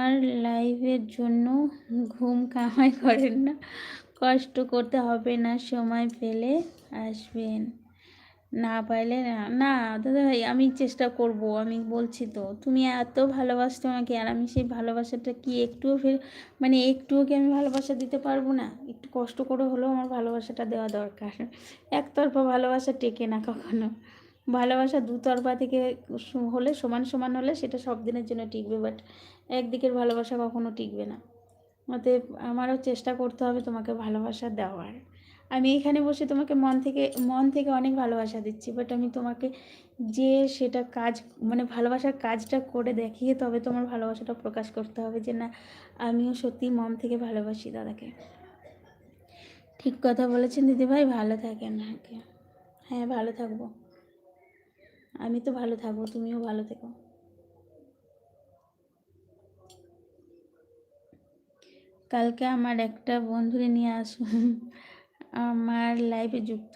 আমার লাইফের জন্য ঘুম কামাই করেন না, কষ্ট করতে হবে না, সময় পেলে আসবেন, না পাইলে না। না দাদাভাই, আমি চেষ্টা করব, আমি বলছি তো। তুমি এত ভালোবাসছো আমাকে, আর আমি সেই ভালোবাসাটা কি একটুও মানে একটুও কি আমি ভালোবাসা দিতে পারবো না? একটু কষ্ট করে হলেও আমার ভালোবাসাটা দেওয়া দরকার। একতরফা ভালোবাসা টেকে না কখনো। ভালোবাসা দুতরফা থেকে হলে, সমান সমান হলে সেটা সব দিনের জন্য টিকবে, বাট একদিকের ভালোবাসা কখনো টিকবে না। অতএব আমারও চেষ্টা করতে হবে তোমাকে ভালোবাসা দেওয়ার। আমি এখানে বসে তোমাকে মন থেকে অনেক ভালোবাসা দিচ্ছি, বাট আমি তোমাকে যে সেটা কাজ, মানে ভালোবাসার কাজটা করে দেখিয়ে তবে তোমার ভালোবাসাটা প্রকাশ করতে হবে যে না, আমিও সত্যি মন থেকে ভালোবাসি দাদাকে। ঠিক কথা বলেছেন দিদিভাই, ভালো থাকেন। হ্যাঁ, ভালো থাকবো। আমি তো ভালো থাকবো, তুমিও ভালো থেকো। কালকে আমার একটা বন্ধুরে নিয়ে আসুন আমার লাইফে যুক্ত